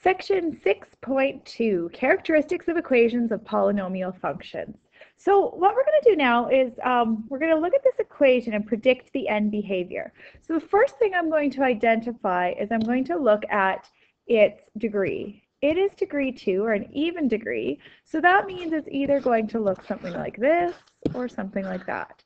Section 6.2, Characteristics of Equations of Polynomial Functions. So what we're going to do now is we're going to look at this equation and predict the end behavior. So the first thing I'm going to identify is I'm going to look at its degree. It is degree 2, or an even degree, so that means it's either going to look something like this or something like that.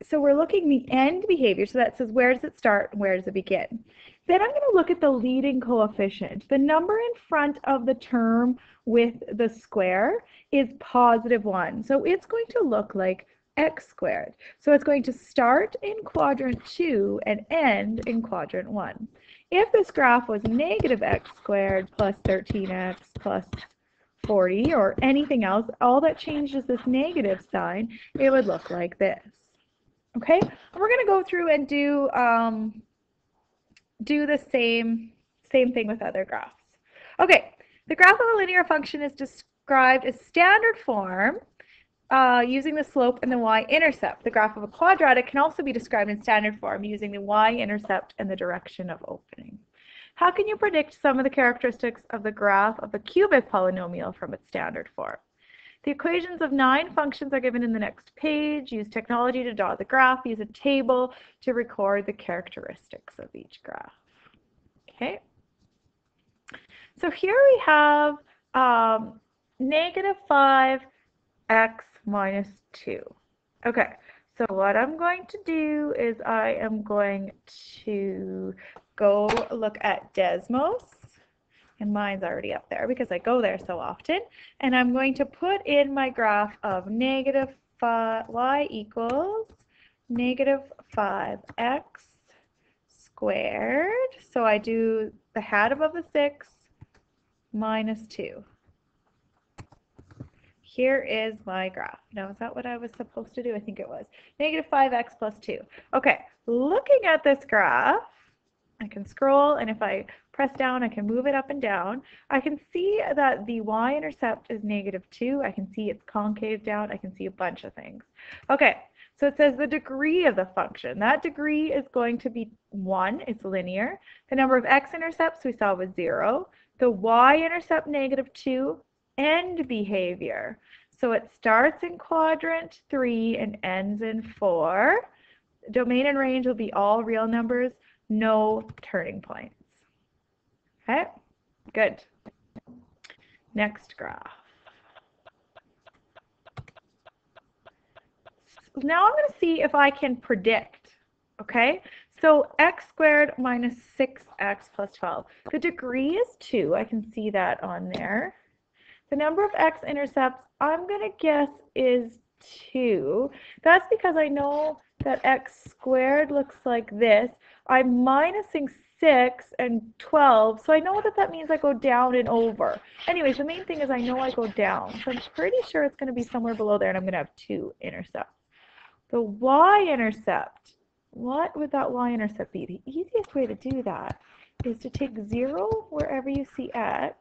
So we're looking the end behavior, so that says where does it start and where does it begin. Then I'm going to look at the leading coefficient. The number in front of the term with the square is +1. So it's going to look like x squared. So it's going to start in quadrant 2 and end in quadrant 1. If this graph was negative x squared plus 13x plus 40 or anything else, all that changed is this negative sign, it would look like this. Okay, and we're going to go through and do the same thing with other graphs. Okay, the graph of a linear function is described as standard form using the slope and the y-intercept. The graph of a quadratic can also be described in standard form using the y-intercept and the direction of opening. How can you predict some of the characteristics of the graph of a cubic polynomial from its standard form? The equations of 9 functions are given in the next page. Use technology to draw the graph. Use a table to record the characteristics of each graph. Okay. So here we have negative 5x minus 2. Okay. So what I'm going to do is I am going to go look at Desmos. And mine's already up there because I go there so often. And I'm going to put in my graph of negative 5, y equals negative 5x squared. So I do the hat above the 6 minus 2. Here is my graph. Now, is that what I was supposed to do? I think it was. Negative 5x plus 2. Okay, looking at this graph, I can scroll, and if I press down, I can move it up and down. I can see that the y-intercept is -2. I can see it's concave down. I can see a bunch of things. Okay, so it says the degree of the function. That degree is going to be 1. It's linear. The number of x-intercepts we saw was 0. The y-intercept -2. End behavior. So it starts in quadrant 3 and ends in 4. Domain and range will be all real numbers. No turning points. Okay, good. Next graph. Now I'm going to see if I can predict. Okay, so x squared minus 6x plus 12. The degree is 2. I can see that on there. The number of x-intercepts, I'm going to guess, is 2. That's because I know that x squared looks like this. I'm minusing 6 and 12, so I know that that means I go down and over. Anyways, the main thing is I know I go down, so I'm pretty sure it's going to be somewhere below there, and I'm going to have 2 intercepts. The y-intercept, what would that y-intercept be? The easiest way to do that is to take 0 wherever you see x,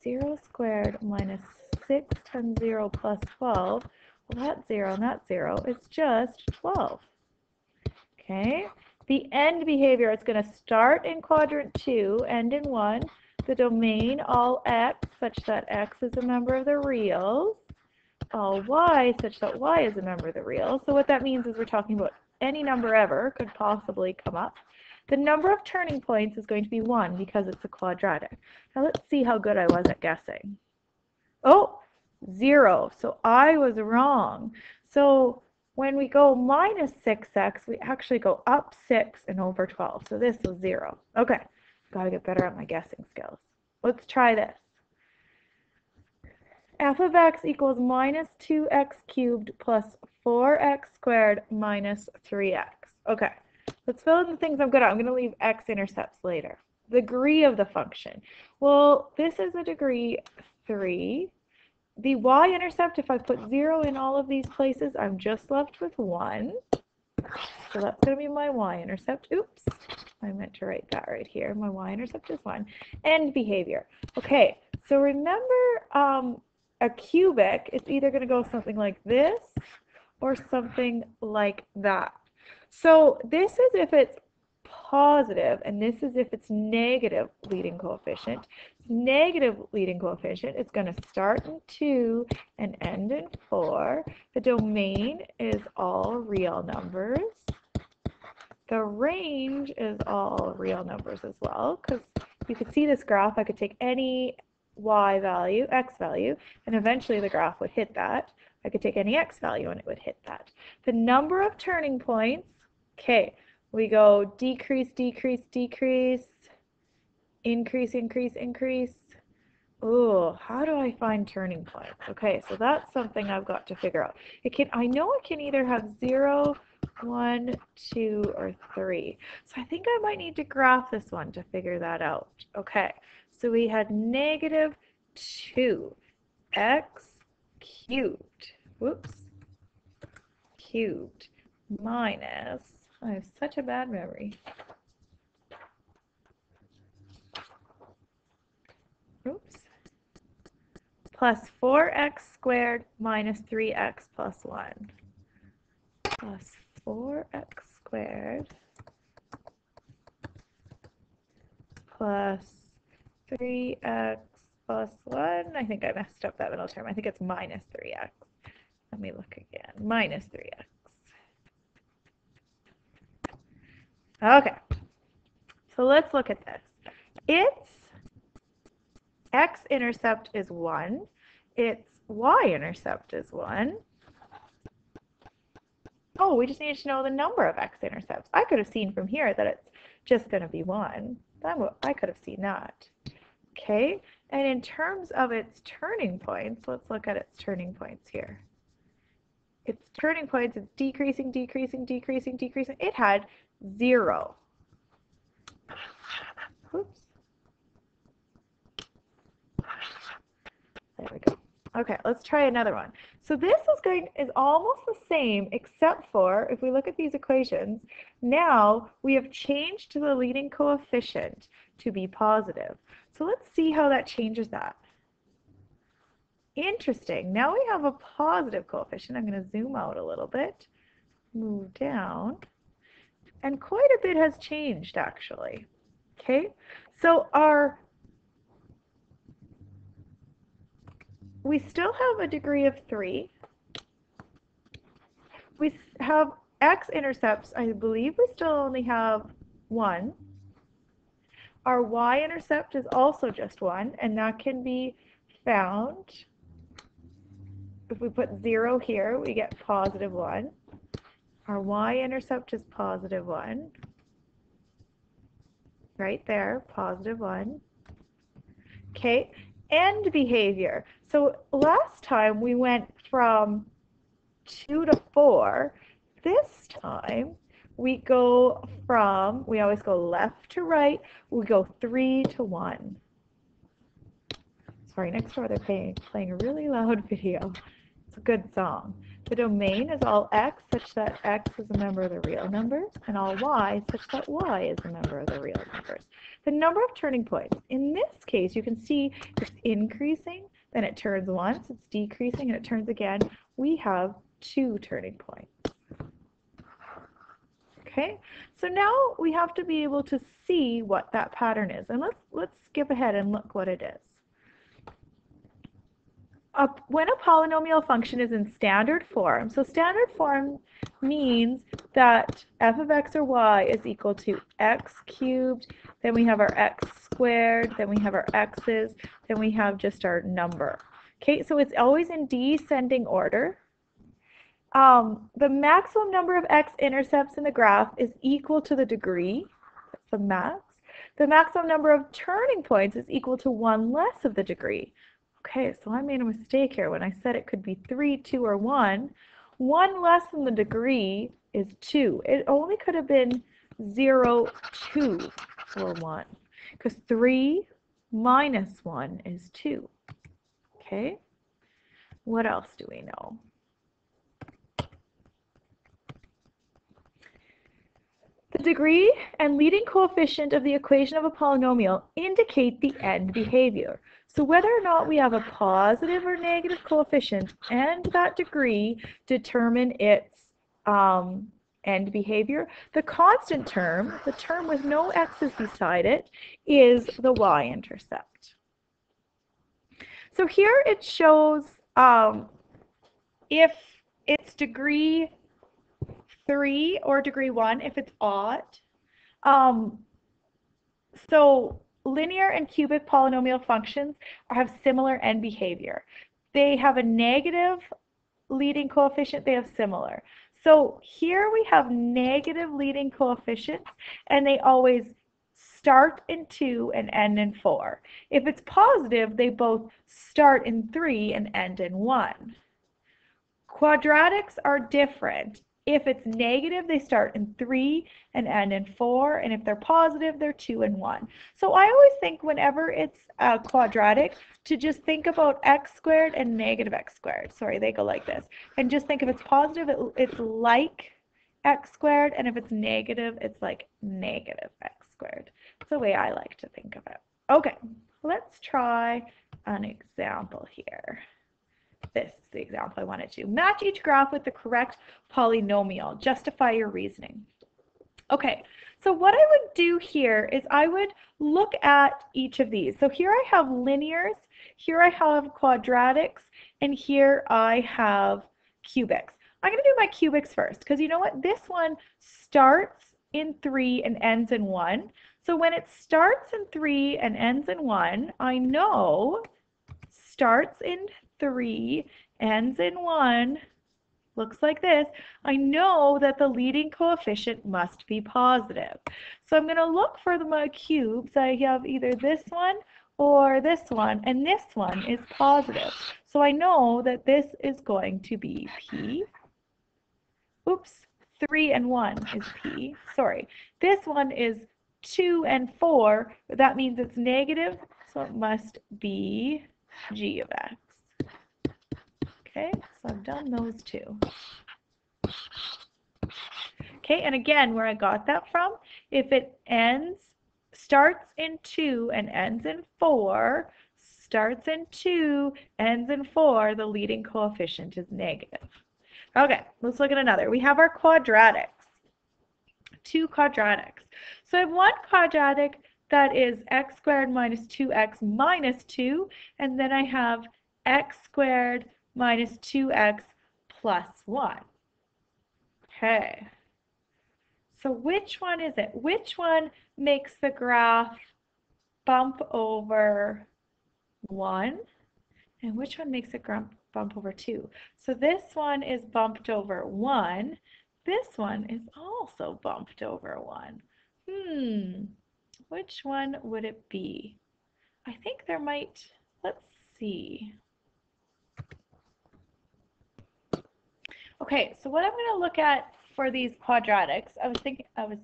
0 squared minus 6 times 0 plus 12. Well, that's 0 and that's 0. It's just 12. Okay. The end behavior is going to start in quadrant 2, end in 1. The domain, all x, such that x is a member of the reals. All y, such that y is a member of the reals. So what that means is we're talking about any number ever could possibly come up. The number of turning points is going to be 1 because it's a quadratic. Now let's see how good I was at guessing. Oh, 0. So I was wrong. So when we go minus 6x, we actually go up 6 and over 12. So this was 0. Okay, got to get better at my guessing skills. Let's try this. F of x equals minus 2x cubed plus 4x squared minus 3x. Okay, let's fill in the things I'm good at. I'm going to leave x-intercepts later. Degree of the function. Well, this is a degree 3. The y-intercept, if I put 0 in all of these places, I'm just left with 1. So that's going to be my y-intercept. Oops, I meant to write that right here. My y-intercept is 1. End behavior. Okay, so remember a cubic is either going to go something like this or something like that. So this is if it's positive, and this is if it's negative leading coefficient. Negative leading coefficient, it's going to start in 2 and end in 4. The domain is all real numbers. The range is all real numbers as well, because you could see this graph. I could take any y value, x value, and eventually the graph would hit that. I could take any x value and it would hit that. The number of turning points, okay, we go decrease, decrease, decrease, increase, increase, increase. Oh, how do I find turning points? Okay, so that's something I've got to figure out. I know it can either have 0, 1, 2, or 3. So I think I might need to graph this one to figure that out. Okay, so we had negative 2x cubed, whoops, cubed minus, I have such a bad memory, oops, plus 4x squared minus 3x plus 1, plus 4x squared plus 3x plus 1. I think I messed up that middle term. I think it's minus 3x. Let me look again. Minus 3x. Okay. So let's look at this. Its x-intercept is 1. Its y-intercept is 1. Oh, we just needed to know the number of x-intercepts. I could have seen from here that it's just going to be 1. I could have seen that. Okay, and in terms of its turning points, let's look at its turning points here. Its turning points is decreasing, decreasing, decreasing, decreasing. It had 0. Oops. There we go. Okay, let's try another one. So this is almost the same, except for if we look at these equations, now we have changed the leading coefficient to be positive. So let's see how that changes that. Interesting. Now we have a positive coefficient. I'm going to zoom out a little bit, move down, and quite a bit has changed actually. Okay, so we still have a degree of 3. We have x-intercepts, I believe we still only have 1. Our y-intercept is also just 1, and that can be found. If we put 0 here, we get positive 1. Our y-intercept is positive 1. Right there, positive 1. Okay, end behavior. So last time we went from 2 to 4. This time we always go left to right. We go 3 to 1. Sorry, next door they're playing a really loud video. It's a good song. The domain is all x such that x is a member of the real numbers, and all y such that y is a member of the real numbers. The number of turning points. In this case, you can see it's increasing, then it turns once, it's decreasing, and it turns again. We have 2 turning points. Okay, so now we have to be able to see what that pattern is. And let's skip ahead and look what it is. When a polynomial function is in standard form, so standard form means that f of x or y is equal to x cubed, then we have our x squared, then we have our x's, then we have just our number. Okay, so it's always in descending order. The maximum number of x-intercepts in the graph is equal to the degree, that's the max. The maximum number of turning points is equal to 1 less of the degree. Okay, so I made a mistake here when I said it could be 3, 2, or 1. 1 less than the degree is 2. It only could have been 0, 2, or 1, because 3 minus 1 is 2. Okay, what else do we know? The degree and leading coefficient of the equation of a polynomial indicate the end behavior. So whether or not we have a positive or negative coefficient and that degree determine its end behavior. The constant term, the term with no x's beside it, is the y-intercept. So here it shows if it's degree 3 or degree 1, if it's odd. So linear and cubic polynomial functions have similar end behavior. They have a negative leading coefficient, they have similar. So here we have negative leading coefficients, and they always start in 2 and end in 4. If it's positive, they both start in 3 and end in 1. Quadratics are different. If it's negative, they start in 3 and end in 4, and if they're positive, they're 2 and 1. So I always think whenever it's a quadratic to just think about x squared and negative x squared. Sorry, they go like this. And just think if it's positive, it's like x squared, and if it's negative, it's like negative x squared. That's the way I like to think of it. Okay, let's try an example here. This is the example I wanted to. Match each graph with the correct polynomial. Justify your reasoning. Okay, so what I would do here is I would look at each of these. So here I have linears, here I have quadratics, and here I have cubics. I'm going to do my cubics first because you know what? This one starts in 3 and ends in 1. So when it starts in 3 and ends in 1, I know starts in 3, ends in 1, looks like this. I know that the leading coefficient must be positive. So I'm going to look for my cubes. I have either this one or this one, and this one is positive. So I know that this is going to be P. Oops, 3 and 1 is P. Sorry. This one is 2 and 4. That means it's negative, so it must be G of X. Okay, so I've done those two. Okay, and again, where I got that from, if it starts in 2 and ends in 4, starts in 2, ends in 4, the leading coefficient is negative. Okay, let's look at another. We have our quadratics. 2 quadratics. So I have one quadratic that is x squared minus 2x minus 2, and then I have x squared minus 2x plus 1. Okay. So which one is it? Which one makes the graph bump over 1? And which one makes it bump over 2? So this one is bumped over 1. This one is also bumped over 1. Which one would it be? I think there might, let's see. Okay, so what I'm going to look at for these quadratics, I was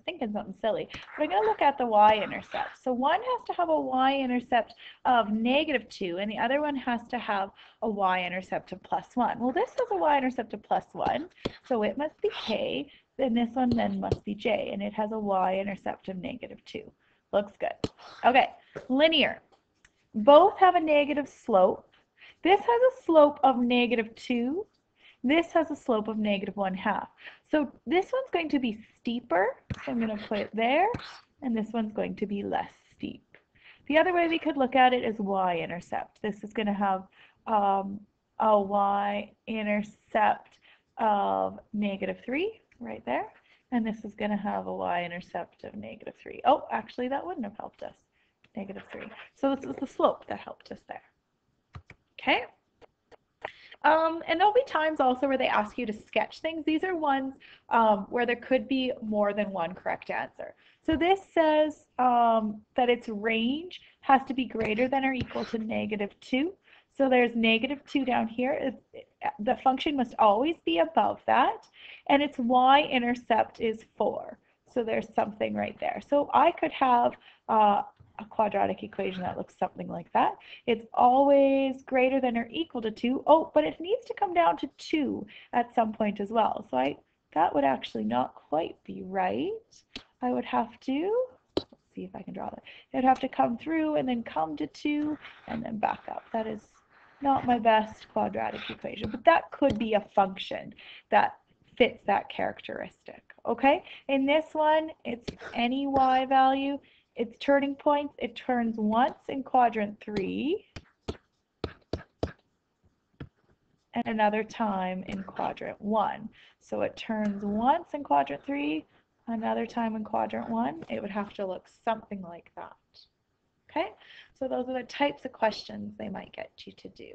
thinking something silly, but I'm going to look at the y-intercept. So one has to have a y-intercept of negative 2, and the other one has to have a y-intercept of plus 1. Well, this has a y-intercept of plus 1, so it must be k, and this one then must be j, and it has a y-intercept of negative 2. Looks good. Okay, linear. Both have a negative slope. This has a slope of negative 2. This has a slope of negative 1/2. So this one's going to be steeper, so I'm going to put it there, and this one's going to be less steep. The other way we could look at it is y-intercept. This is going to have a y-intercept of negative 3 right there, and this is going to have a y-intercept of negative 3. Oh, actually that wouldn't have helped us, negative 3. So this is the slope that helped us there. Okay. And there'll be times also where they ask you to sketch things. These are ones where there could be more than one correct answer. So this says that its range has to be greater than or equal to negative 2. So there's negative 2 down here. The function must always be above that. And its y-intercept is 4. So there's something right there. So I could have a quadratic equation that looks something like that. It's always greater than or equal to 2. Oh, but it needs to come down to 2 at some point as well. So that would actually not quite be right. I would have to, let's see if I can draw that. It would have to come through and then come to 2 and then back up. That is not my best quadratic equation, but that could be a function that fits that characteristic. Okay, in this one, it's any y value. Its turning points, it turns once in quadrant 3 and another time in quadrant 1. So it turns once in quadrant 3, another time in quadrant 1. It would have to look something like that. Okay, so those are the types of questions they might get you to do.